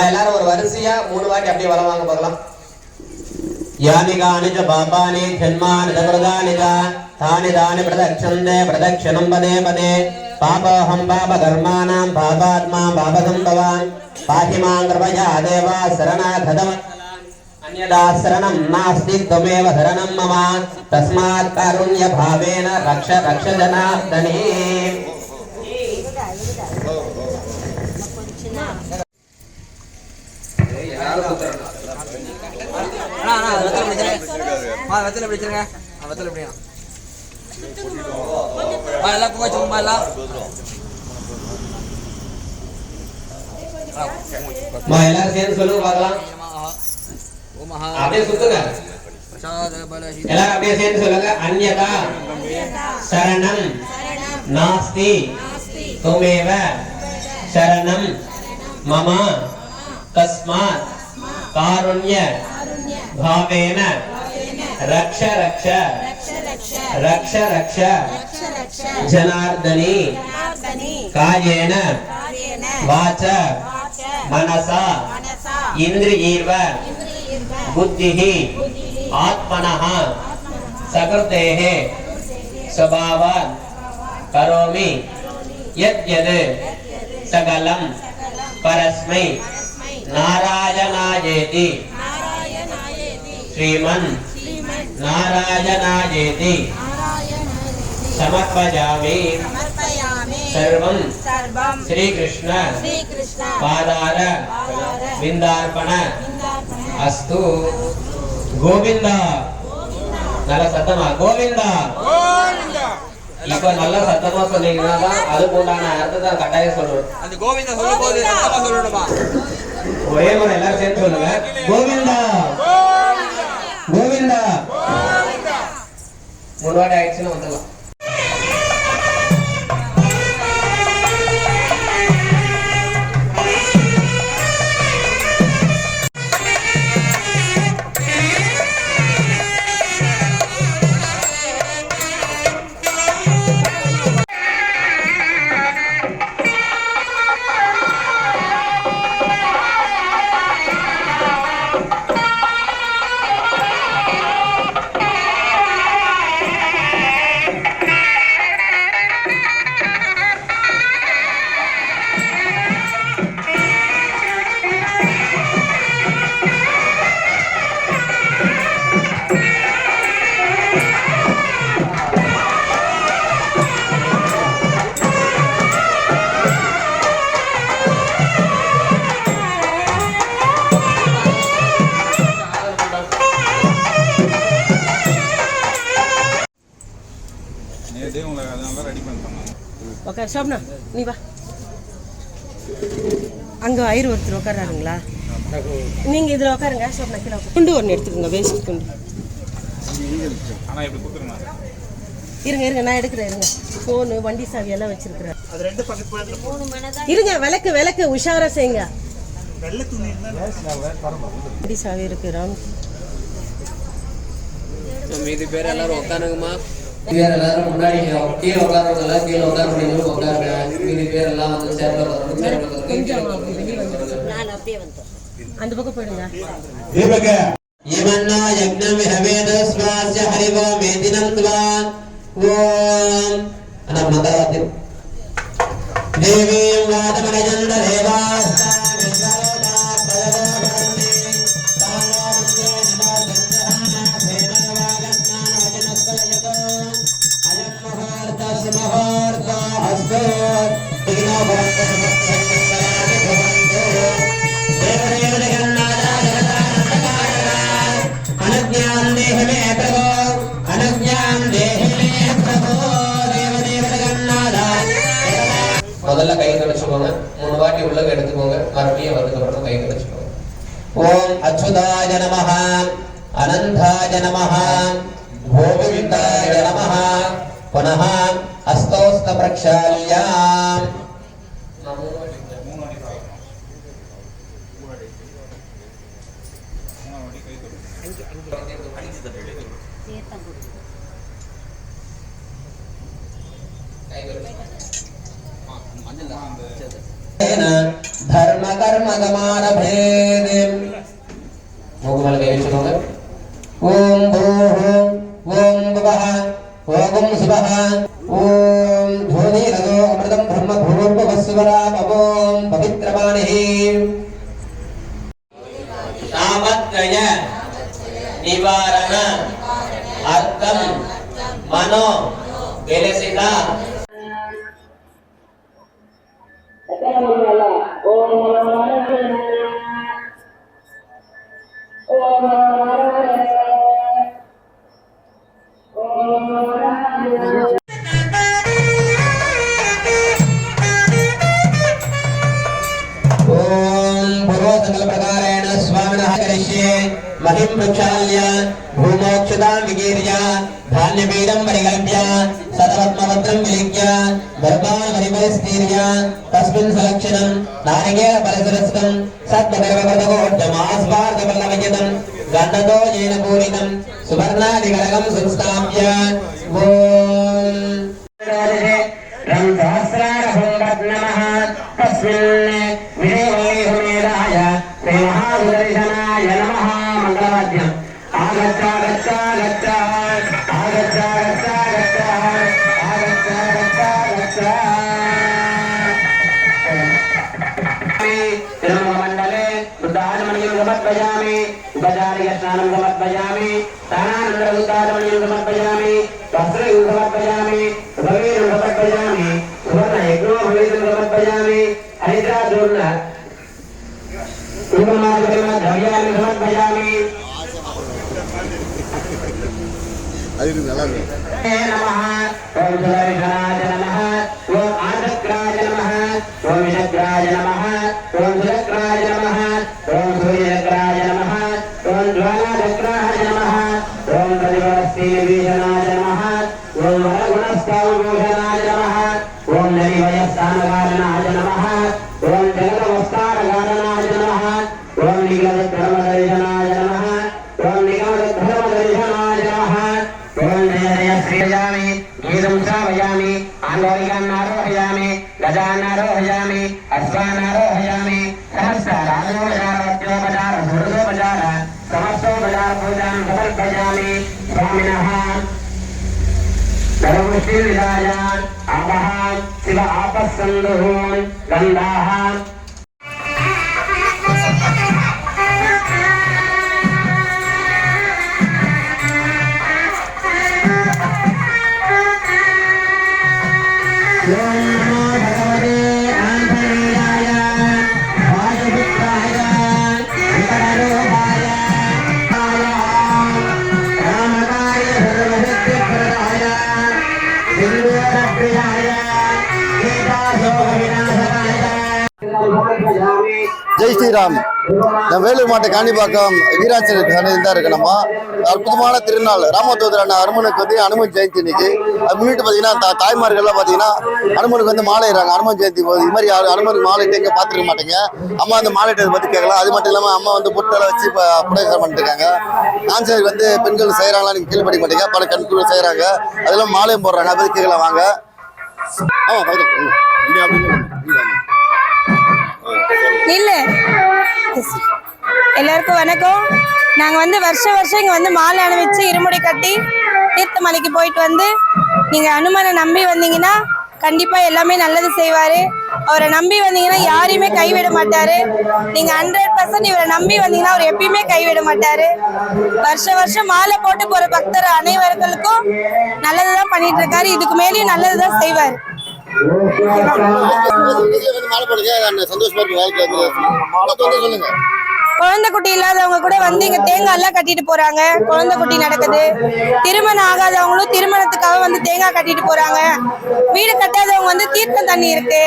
எல்லாரும் ஒரு வரிசையா 3 வாட்டி அப்படியே வலம் வாங்க பார்க்கலாம். யானி கானி ச பாபானி ஜன்மானி தக்ருதானி தானி தானி பிரதக்ஷந்தே பிரதக்ஷனம் பதே பதே பாபோஹம் பாபகர்மாணாம் பாபாத்மா பாபசம்பவான் பாஹி மாம் கிருபயா தேவா சரணாகதம் அன்யதா சரணம் நாஸ்தி த்வமேவ சரணம் மம தஸ்மாத் காருண்ய பாவேன ரக்ஷ ரக்ஷ ஜனார்தனே. எல்லாரும் சேர்ந்து சொல்லுங்க பார்க்கலாம். அப்படியே சுத்துங்க. எல்லாரும் அப்படியே சேர்ந்து சொல்லுங்க. அன்யதா சரணம் நாஸ்தி துமேவ சரணம் மம தஸ்மாத் காருண்ய பாவேன ரக்ஷ ரக்ஷ ரக்ஷ ரக்ஷ ஜனார்தனி காயேன வாச மனசா இந்திரியைர்வ புத்திஹி ஆத்மனஹ சகிருதேஹ ஸ்வபாவாத் கரோமி யத் யத் சகலம் பரஸ்மை நாராயணாயேதி ஸ்ரீமன் நாராயணாயேதி சமர்ப்பயாமி சர்வம் ஸ்ரீகிருஷ்ண பாதார விந்தார்ப்பண அஸ்து. கோவிந்தா. நல்ல சத்தமா கோவிந்தா. இப்ப நல்ல சத்தமா சொன்னீங்கன்னா அதுக்கு உண்டான அர்த்தத்தை கட்டாயம் சொல்றோம். அந்த கோவிந்தா சொல்லும் போது சத்தமா சொல்லணுமா? ஒரே முறை எல்லாரும் சேர்ந்து சொல்லுங்க. கோவிந்தா கோவிந்தா. 3 வாட்டி ஆயிடுச்சுன்னு வந்துடலாம். சோப்னா நீ வா. அங்கே ஐயர் ஒருத்தர் உட்காராருங்களா? நீங்கள் இதில் உட்காருங்க. சோப்னா கீழே குண்டு ஒன்று எடுத்துக்கோங்க. வேஸ்ட் குண்டு. இருங்க இருங்க நான் எடுக்கிறேன். இருங்க ஃபோனு வண்டி சாவி எல்லாம் வச்சிருக்கிறேன். இருங்க விளக்கு விளக்கு உஷாரா செய்யுங்க. வண்டி சாவி இருக்கு. ராம் மீதி பேர் எல்லாரும் உட்காருங்கம்மா. பேர் எல்லாரும் முன்னாடி கீழே உட்கார்றவங்க கீழே உட்கார முடியும் உட்காருங்க. மீதி பேர் எல்லாம் வந்து சேர்ல அந்த பக்கம் போயிடுங்க. யமன்னா யக்ஞம் ஹவேத ஸ்வாஸ்ய ஹரிவோ மேதினந்த்வா ஓம் அனமதாதி தேவீம் வாதமனஜந்த தேவாஸ்தா முதல்ல கை தொடச்சுக்கோங்க. 3 வாட்டி உள்ள மறுபடியும் அதுக்கப்புறம் கை வச்சுக்கோங்க. ஓம் அச்சுதாய நமஹ, அனந்தாய நமஹ, கோவிந்தாய நமஹ. புனः ஹஸ்தோஸ்த பிரக்ஷால்யாம். धर्म कर्म गमान भेद मुगमल के विचरोगे ओम भूः ओम भुवः ओम शिवः ओम ध्वनि रजो अमृतम ब्रह्म भूर्भुवस्वरा ओम पवित्रवाणिः तावत्रय निवारण अर्थम मनो विलसिता महिं प्रक्षाल्य भूमोक्षदां विकीर्य धान्यपीडं परिकल्प्य सतपद्मपत्रं विलिख्य गर्भान् परिपरिस्तीर्य तस्मिन् सलक्षणं नारिकेलफलसरस्वतं सद्भगवतगोढ्यमास्वार्धपल्लवयतं गन्धतो येन पूरितं सुवर्णादिकलकं संस्थाप्य ॐ सहस्रारभुङ्गद्नमः तस्मिन् विजयवल्लीहुमेधाय श्रीमहासुदर्शनाय नमः मङ्गलवाद्यम् आगच्छ आगच्छ आगच्छ आगच्छ आगच्छ आगच्छ आगच्छ आगच्छ तिरुमण्डले शुद्धाचमणीं समर्पयामि उपचार्यस्नानं समर्पयामि स्नानानन्तरशुद्धाचमणीं समर्पयामि वस्त्रं समर्पयामि भवेन समर्पयामि सुवर्णयज्ञोपवीतं समर्पयामि हरिद्राचूर्ण द्रव्याणि समर्पयामि नमः ओम सुदर्शनाय नमः ओम आदक्राय नमः ओम विषग्राय नमः ओम सुरक्राय नमः ओम सूर्यक्राय नमः ओम ज्वालाचक्राय नमः ओम प्रतिपदस्तीविभीषणाय नमः ओम वरगुणस्थावभूषणाय नमः ओम नरिवयस्थानकारणाय नमः ओम जगदवस्थानकारणाय नमः ओम निगमधर्मदर्शनाय नमः ओम निगमधर्मदर्शनाय नमः ओम जय श्रीयामि गीतं श्रावयामि आन्दोलिकान्नारोहयामि गजान्नारोहयामि अश्वान्नारोहयामि सहस्राराधनोपचार सुहृदोपचार समस्तोपचार पूजां समर्पयामि स्वामिनः सर्वमुष्टिविदाय आपः शिव आपस्सन्धुः गन्धाः ஜெய் ஸ்ரீராம். நான் வேலூர் மாவட்ட காணிப்பாக்கம் வீராஞ்சலுக்கு தான் இருக்கு. நம்ம அற்புதமான திருநாள் ராமோத்தோதரான அனுமனுக்கு வந்து அனுமன் ஜெயந்தி இன்னைக்கு. அது முன்னிட்டு பார்த்தீங்கன்னா தாய்மார்கள்லாம் பார்த்தீங்கன்னா அனுமனுக்கு வந்து மாலை இடுறாங்க. அனுமன் ஜெயந்தி போது இது மாதிரி அனுமனுக்கு மாலை இட்டு எங்கே பார்த்துருக்க மாட்டேங்க. அம்மா வந்து மாலை இட்டதை பற்றி கேட்கலாம். அது மட்டும் இல்லாமல் அம்மா வந்து பொட்டெல்லாம் வச்சு இப்போ புடவை பண்ணிட்டு இருக்காங்க. ஆஞ்சநேயருக்கு வந்து பெண்கள் செய்கிறாங்களா நீங்கள் கேள்விப்பட மாட்டீங்க. பல கண்குள் செய்கிறாங்க. அதெல்லாம் மாலையும் போடுறாங்க. அதை பற்றி கேட்கலாம் வாங்க. இல்ல எல்லாருக்கும் வணக்கம். நாங்கள் வந்து வருஷம் இங்கே வந்து மாலை அணிவிச்சு இருமுடி கட்டி தீர்த்தமலைக்கு போயிட்டு வந்து நீங்கள் அனுமனை நம்பி வந்தீங்கன்னா கண்டிப்பாக எல்லாமே நல்லது செய்வார். அவரை நம்பி வந்தீங்கன்னா யாரையுமே கைவிட மாட்டார். நீங்கள் 100% இவரை நம்பி வந்தீங்கன்னா அவர் எப்பயுமே கைவிட மாட்டார். வருஷம் மாலை போட்டு போகிற பக்தர் அனைவர்களுக்கும் நல்லது தான் பண்ணிட்டு இருக்காரு. இதுக்கு மேலேயும் நல்லது தான் செய்வார். குழந்தை குட்டி இல்லாதவங்க கூட வந்து இங்க தேங்காய் எல்லாம் கட்டிட்டு போறாங்க. குழந்தை குட்டி நடக்குது. திருமணம் ஆகாதவங்களும் திருமணத்துக்காக வந்து தேங்காய் கட்டிட்டு போறாங்க. வீடு கட்டாதவங்க வந்து தீர்த்த தண்ணி இருக்கு,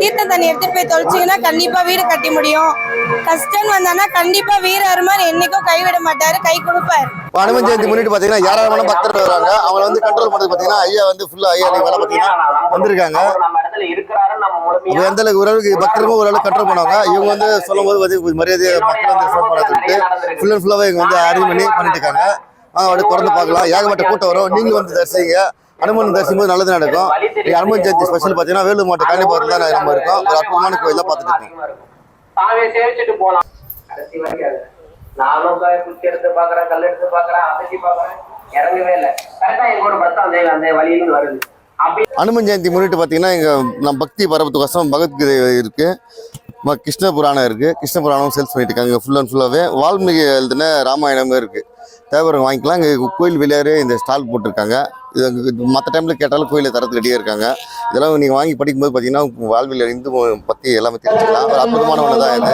தீர்த்த தண்ணி எடுத்துட்டு போய் தொலைச்சிங்கன்னா கண்டிப்பா வீடு கட்டி முடியும். கஷ்டம் வந்தானா கண்டிப்பா வீர அருமான் என்னைக்கும் கைவிட மாட்டாரு, கை கொடுப்பாரு. அனுமன் ஜெயந்தி முன்னிட்டு பாத்தீங்கன்னா ஏராளமான பக்தர்கள் வராங்க. அவங்க வந்து கண்ட்ரோல் பண்றது பாத்தீங்கன்னா ஐயா வந்து ஃபுல்லா ஐயா வேலை பாத்தீங்கன்னா வந்திருக்காங்க. எந்த அளவுக்கு ஓரளவுக்கு பக்தருக்கும் ஓரளவுக்கு கண்ட்ரோல் பண்ணுவாங்க. இவங்க வந்து சொல்லும் போது மரியாதை மக்கள் வந்து ஃபோன் பண்ண சொல்லிட்டு ஃபுல் அண்ட் ஃபுல்லாவே இவங்க வந்து அரேஞ்ச் பண்ணிட்டு இருக்காங்க. அப்படியே திறந்து பார்க்கலாம். ஏகப்பட்ட கூட்டம் வரும். நீங்களும் வந்து தரிசிங்க. அனுமன் தரிசிக்கும் போது நல்லது நடக்கும். அனுமன் ஜெயந்தி ஸ்பெஷல் பாத்தீங்கன்னா வேலூர் மாவட்டம் காணிப்பாக்கம் தான் நம்ம இருக்கோம். ஒரு அற்புதமான கோயில பார்த்துட்டு இருக்கோம். நானும் குச்சி எடுத்து பாக்குறேன், கல் எடுத்து பாக்குறேன், அசைச்சி பாக்குறேன், இறங்கவே இல்லை. கரெக்டா எங்களோட பஸ் அந்த வழியிலும் வருது. அனுமன் ஜெயந்தி முன்னிட்டு பார்த்தீங்கன்னா நம்ம பக்தி பரவத்துக்கோசம் பகவத்கீதை இருக்கு, கிருஷ்ண புராணம் இருக்கு. கிருஷ்ண புராணம் சேல்ஸ் பண்ணிட்டு இருக்காங்க. ஃபுல் அண்ட் ஃபுல்லாவே வால்மீகி எழுதின ராமாயணமே இருக்கு. தேவரம் வாங்கிக்கலாம். இங்கே கோயில் வெளியாரே இந்த ஸ்டால் போட்டிருக்காங்க. இது மற்ற டைமில் கேட்டாலும் கோயிலில் தரத்துக்கு ரெடியாக இருக்காங்க. இதெல்லாம் நீங்கள் வாங்கி படிக்கும்போது பார்த்தீங்கன்னா வாழ்வில் இந்து பற்றி எல்லாமே தெரிஞ்சுக்கலாம். ஒரு அற்புதமான ஒன்று தான் இது.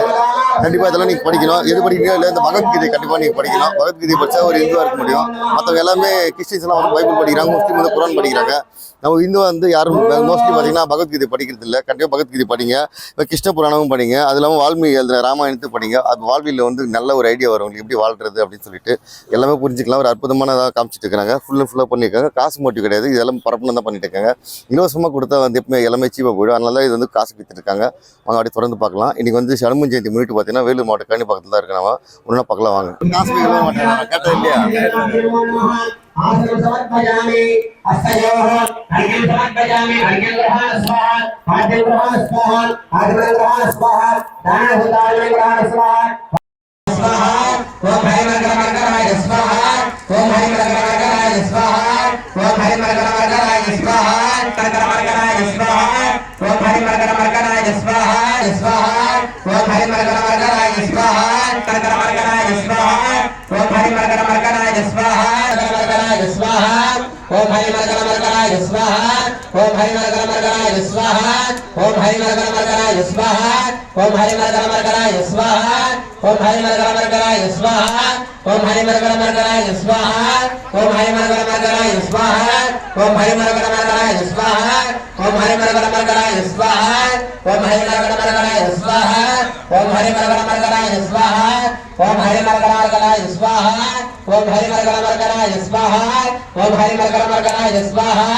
கண்டிப்பாக இதெல்லாம் நீங்கள் படிக்கணும். எது படிக்கணும் இல்லை இந்த பகவத்கீதை கண்டிப்பாக நீங்கள் படிக்கணும். பகவத்கீதை படித்தா ஒரு இந்துவாக இருக்க முடியும். மற்றவங்க எல்லாமே கிறிஸ்டின்ஸ்லாம் வந்து பைபிள் படிக்கிறாங்க, முஸ்லீம் வந்து குரான் படிக்கிறாங்க. நம்ம இந்து வந்து யாரும் மோஸ்ட்லி பார்த்தீங்கன்னா பகவத்கீதை படிக்கிறது இல்லை. கண்டிப்பாக பகவத்கீதை படிங்க. இப்போ கிருஷ்ண புராணமும் படிங்க. அது இல்லாமல் வால்மீகி எழுதின ராமாயணத்தை படிங்க. அது வாழ்வியில் வந்து நல்ல ஒரு ஐடியா வரும் உங்களுக்கு எப்படி வாழ்றது அப்படின்னு சொல்லிட்டு எல்லாமே புரிஞ்சுக்கலாம். ஒரு அற்புதமானதாக காமிச்சிட்டு இருக்காங்க. ஃபுல் அண்ட் ஃபுல்லாக பண்ணியிருக்காங்க. காசு மோட்டிவ் கிடையாது. இதெல்லாம் பரப்புன்னு தான் பண்ணிட்டு இருக்காங்க. இலவசமாக கொடுத்தா வந்து எப்பவுமே எல்லாமே சீப்பாக போயிடும். அதனால இது வந்து காசு விற்றுருக்காங்க. வாங்க அப்படியே தொடர்ந்து பார்க்கலாம். இன்னைக்கு வந்து அனுமன் ஜெயந்தி முன்னிட்டு பார்த்தீங்கன்னா வேலூர் மாவட்டம் காணிப்பாக்கத்தில் தான் இருக்கு. நம்ம ஒன்றா பார்க்கலாம் வாங்க. காசு கேட்டது இல்லையா? समर्पयामि अस्तयोः अर्घ्यं समर्पयामि अर्घ्यं ग्रहाण स्वाहा पाद्यं ग्रहाण स्वाहा आगमनं ग्रहाण स्वाहा दानभूताय ग्रहाण स्वाहा स्वाहा ओम हरि मंगलमंगलाय स्वाहा ओम हरि मंगलमंगलाय स्वाहा ओम हरि मंगलमंगलाय स्वाहा मंगलमंगलाय स्वाहा ओम हरि मंगलमंगलाय स्वाहा स्वाहा ओम हरि मंगलमंगलाय स्वाहा मंगलमंगलाय स्वाहा ओम हरि मंगलमंगलाय स्वाहा स्वाहा ओम हरि मंगलमंगलाय स्वाहा ओम हरि मंगलमंगलाय स्वाहा ओम हरि मंगलमंगलाय स्वाहा ओम हरि मंगलमंगलाय स्वाहा ओम हरि मंगलमंगलाय स्वाहा ओम हरि मंगलमंगलाय स्वाहा ओम हरि मंगलमंगलाय स्वाहा ओम हरि मंगलमंगलाय स्वाहा ओम हरि मंगलमंगलाय स्वाहा ओम हरि मंगलमंगलाय स्वाहा ओम हरि मंगलमंगलाय स्वाहा ओम हरि मंगलमंगलाय स्वाहा ओम हरि मंगलमंगलाय स्वाहा ओम हरि मंगलमंगलाय स्वाहा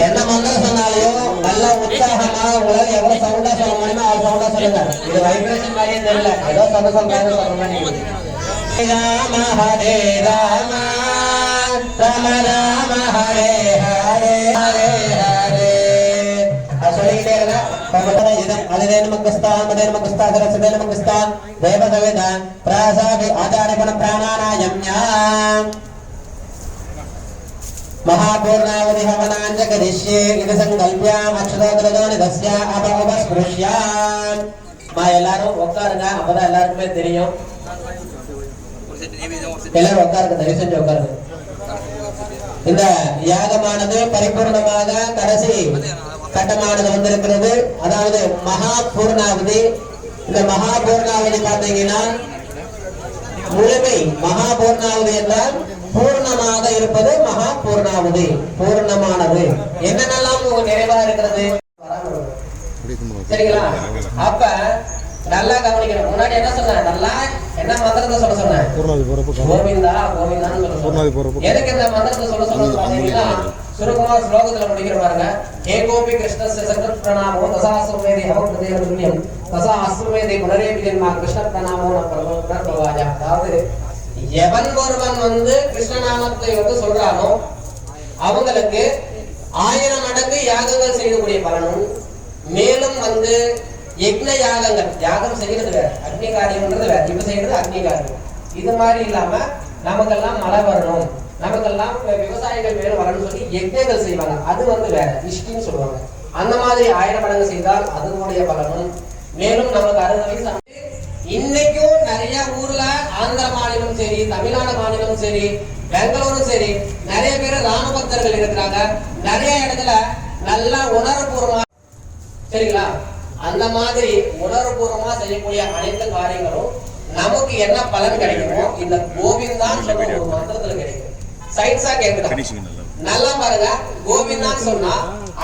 என்ன மந்திரம் சொன்னாலையும் நல்ல உற்சாகமா உங்களால எவ்வளவு சவுண்டா சொல்ல முடியுமோ அவ்வளவு சவுண்டா சொல்லுங்க. இது வைப்ரேஷன் மாதிரியே தெரியல, ஏதோ சொல்றாங்க சொல்ற மாதிரி. ராம ஹரே ராம ராம ராம ஹரே ஹரே ஹரே ஹரே சொல்லிக்கிட்டே இருங்க. அதே நமக்குஸ்தா மதே நமக்குஸ்தா சரஸ்வதே நமக்குஸ்தா தேவதவேத பிராசாபி ஆச்சாரியபண பிராணானாயம்யாம் महापूर्णावधि हवनांच करिष्ये इति संकल्प्याम अक्षतोत्रजोनि दस्या अपस्पृश्याम எல்லாரும் உட்காருங்க, அப்பதான் எல்லாருக்குமே தெரியும். எல்லாரும் உட்காருங்க, தயவு செஞ்சு உட்காருங்க. இந்த யாகமானது பரிபூர்ணமாக கடைசி கட்டமானது வந்திருக்கிறது. அதாவது மகா பூர்ணாவதி. இந்த மகா பூர்ணாவதி பார்த்தீங்கன்னா முழுமை. மகா பூர்ணாவதி என்றால் பூர்ணமாக இருப்பது மகா பூர்ணாவதி, பூர்ணமானது. என்னென்னலாம் நிறைவா இருக்கிறது சரிங்களா? அப்ப நல்லா கவனிக்கணும். முன்னாடி என்ன சொன்ன, நல்லா என்ன மந்திரத்தை சொல்ல சொன்னேன், கோவிந்தா கோவிந்தான்னு சொல்ல சொன்னேன். எதுக்கு இந்த மந்திரத்தை சொல்ல சொன்னா சுருக்கமா ஸ்லோகத்துல முடிக்கிற பாருங்க. ஏகோபி கிருஷ்ணஸ்ய சகத் பிரணாமோ தசாஸ்வமேதி ஹவப்ரதேவ துல்லியம் தசாஸ்வமேதி புனரேபி ஜன்மா கிருஷ்ண பிரணாமோ நபவாயா. அதாவது எவன் ஒருவன் கிருஷ்ணநாமத்தை சொல்றானோ அவங்களுக்கு 1000 மடங்கு யாகங்கள் செய்யக்கூடிய பலனும், மேலும் யக்ஞ யாகங்கள், யாகம் செய்யறது வேற, அக்னி காரியம்ன்றது வேற. இப்ப செய்யறது அக்னி காரியம். இது மாதிரி இல்லாம நமக்கெல்லாம் மழை வரணும், நமக்கெல்லாம் விவசாயிகள் மேலும் வரணும்னு சொல்லி யக்ஞங்கள் செய்வாங்க. அது வேற, இஷ்டின்னு சொல்லுவாங்க. அந்த மாதிரி 1000 மடங்கு செய்தால் அதனுடைய பலனும், மேலும் நமக்கு 60 வயசு இன்னைக்கும் நிறைய ஊர்ல ஆந்திர மாநிலம் சரி, தமிழ்நாடு மாநிலம் சரி, பெங்களூரும் சரி, நிறைய பேர் ராம பக்தர்கள் இருக்கிறாங்க. நிறைய இடத்துல நல்லா உணர்வுபூர்வமா சரிங்களா, அந்த மாதிரி உணர்வுபூர்வமா செய்யக்கூடிய அனைத்து காரியங்களும் நமக்கு என்ன பலன் கிடைக்குமோ இந்த கோவிந்தான் சொல்ற ஒரு மந்திரத்துல கிடைக்கும். சயின்ஸா கேட்குறேன், நல்லா பாருங்க. கோவிந்தான் சொன்னா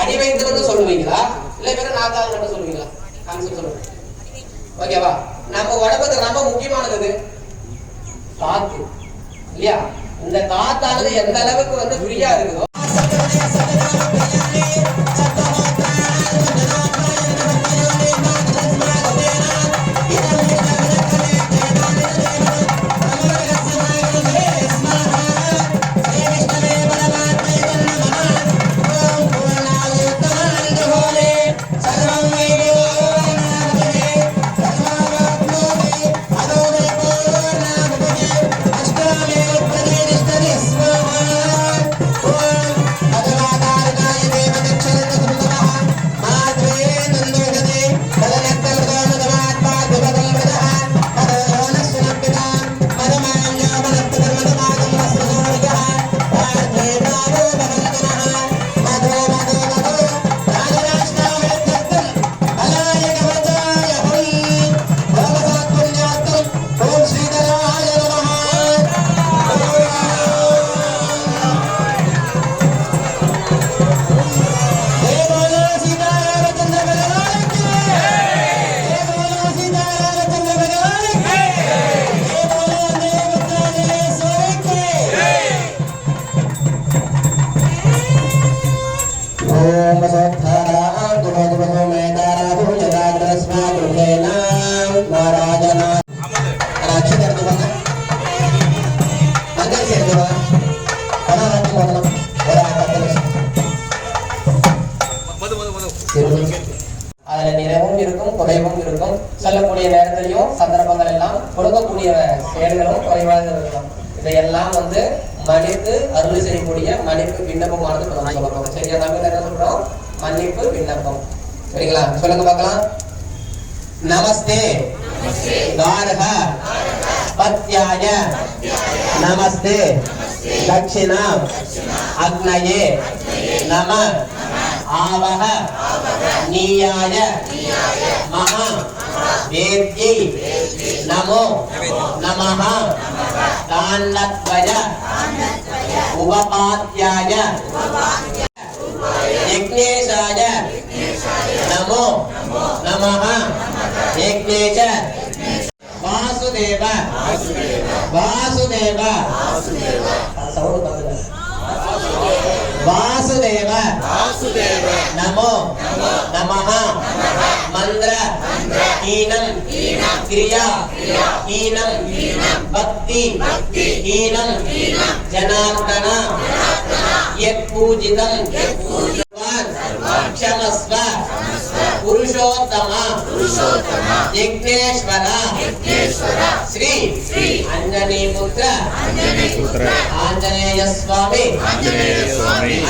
அடி வைத்திருந்து சொல்லுவீங்களா, இல்ல பேரு நாக்கால் சொல்லுவீங்களா? கான்செப்ட் சொல்லுங்க, ஓகேவா? நம்ம உடம்புக்கு ரொம்ப முக்கியமானது காத்து இல்லையா? இந்த காத்தானது எந்த அளவுக்கு ஃப்ரீயா இருக்குதோ அதுல நிறைவும் இருக்கும், குறைவும் இருக்கும். சொல்லக்கூடிய நேரத்திலையும் சந்தர்ப்பங்கள் எல்லாம் கொடுக்கக்கூடிய செயல்களும் குறைவாக இருக்கலாம். இதையெல்லாம் மன்னிப்பு அருள் செய்யக்கூடிய மன்னிப்பு விண்ணப்பமானது சொல்லப்போம். சரியா? தமிழ் என்ன சொல்றோம்? மன்னிப்பு விண்ணப்பம். சரிங்களா? சொல்லுங்க பார்க்கலாம். நமஸ்தே காரக பத்யாய நமஸ்தே தட்சிணா அக்னயே நம ஆவஹ நீயாய மகா வேத்யை நமோ நமஹ தான்னத்வய உபபாத்யாய யக்ஞேஷாய நமோ நமஹ யக்ஞேஷ வாசுதேவ வாசுதேவ வாசுதேவ हीनं क्रिया हीनं भक्ति हीनं जनार्दन यत्पूजितं क्षमस्व पुरुषोत्तम यज्ञेश्वर श्री अंजनी पुत्र आंजनेय स्वामी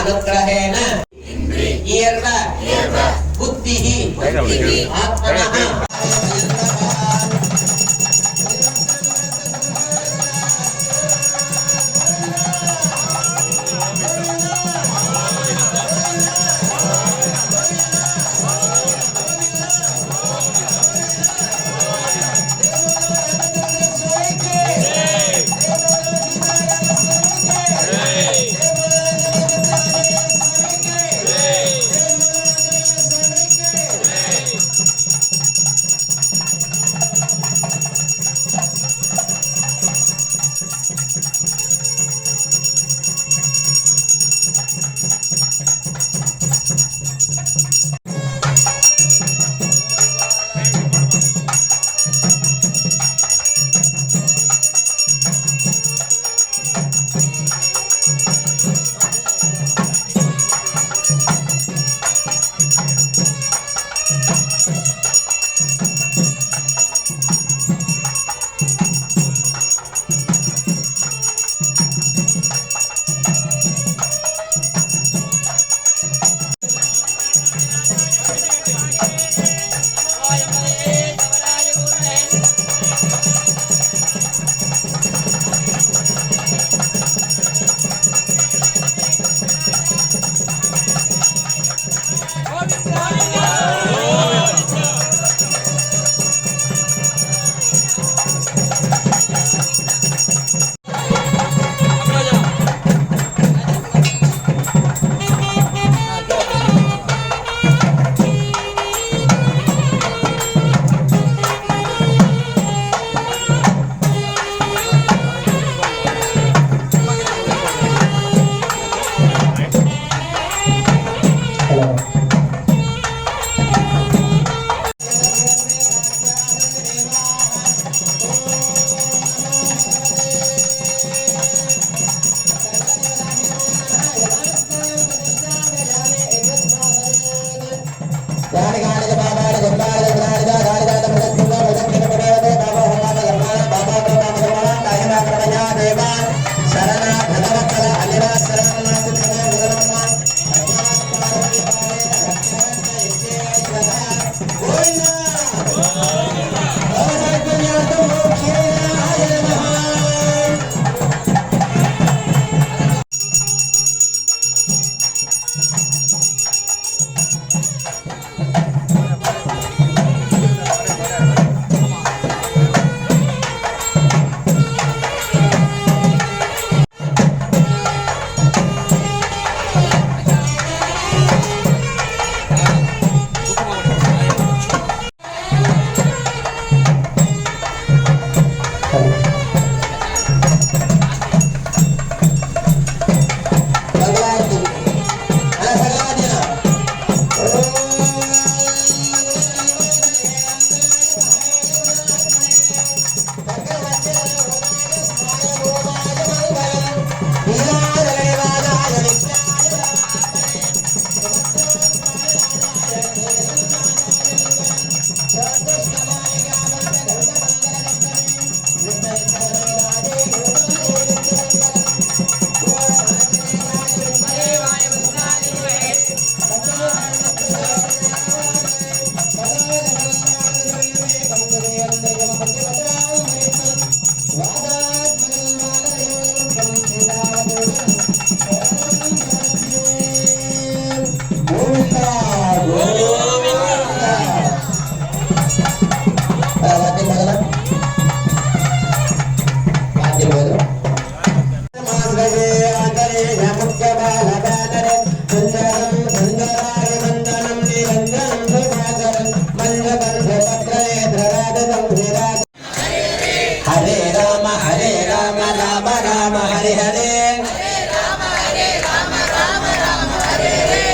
अनुग्रहेण बुद्धिः आत्मनः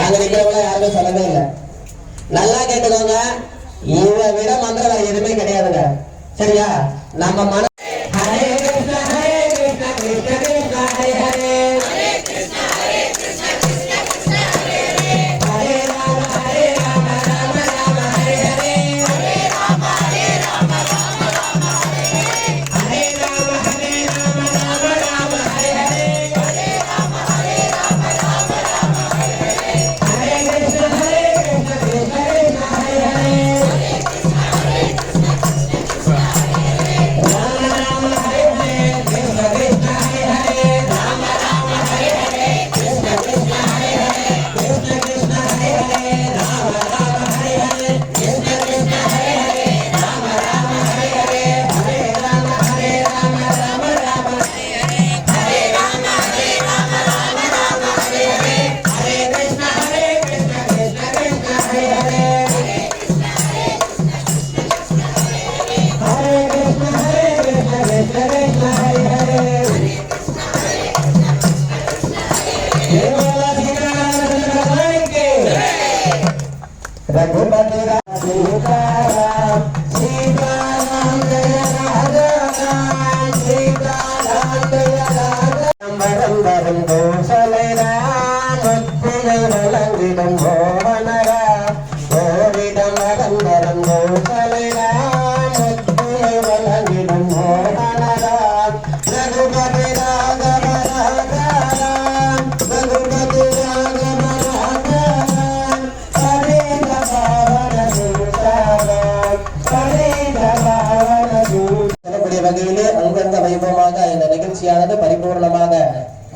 அங்க நிக்கிறவங்க யாருமே சொல்லவே இல்லை. நல்லா கேட்டுக்கோங்க, இதை விட மந்திரம் நம்ம மன ஹரே கிருஷ்ண கிருஷ்ண கிருஷ்ண ஹரே ஹரே रघुपति सीताराम सीताराम जय राजा राम सीताराम जय राजा वरम वरम गोसलराम मुत्तिगै वलंगिडम भोवनराम गोविडम वरम वरम गोसलराम मुत्तिगै वलंगिडम भोवनराम रघुपति राघव राजा राम रघुपति राघव राजा राम வகையிலே அங்கங்க வைபவமாக இந்த நிகழ்ச்சியானது பரிபூர்ணமாக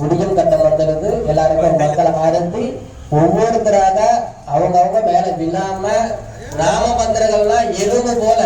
முடியும் கட்டம் வந்தது. எல்லாருக்கும் மக்கள் ஆரத்தி ஒவ்வொருத்தராக அவங்க மேல விழாம ராம பந்திரங்கள்லாம் எலும்பு போல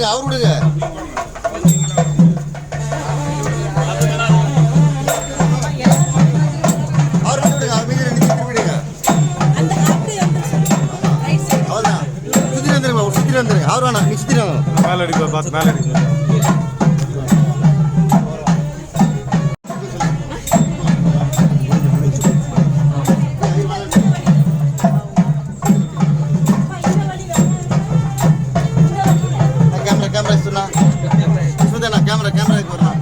விடுங்க அவர் விடுங்க. அவர் விடுங்க அவர் மீதி நிறுத்தி விடுங்க. அவ்வளோதான் சுற்றி வந்துருங்க ஒரு சுற்றி வந்துருங்க. அவர் வேணாம் நீ சுற்றி வாங்க. மேலே அடிப்பா பார்த்து மேலே அடிப்பா. கேமரா இస్తున్నా இస్తున్నా கேமரா வரணும்.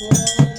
ஓம்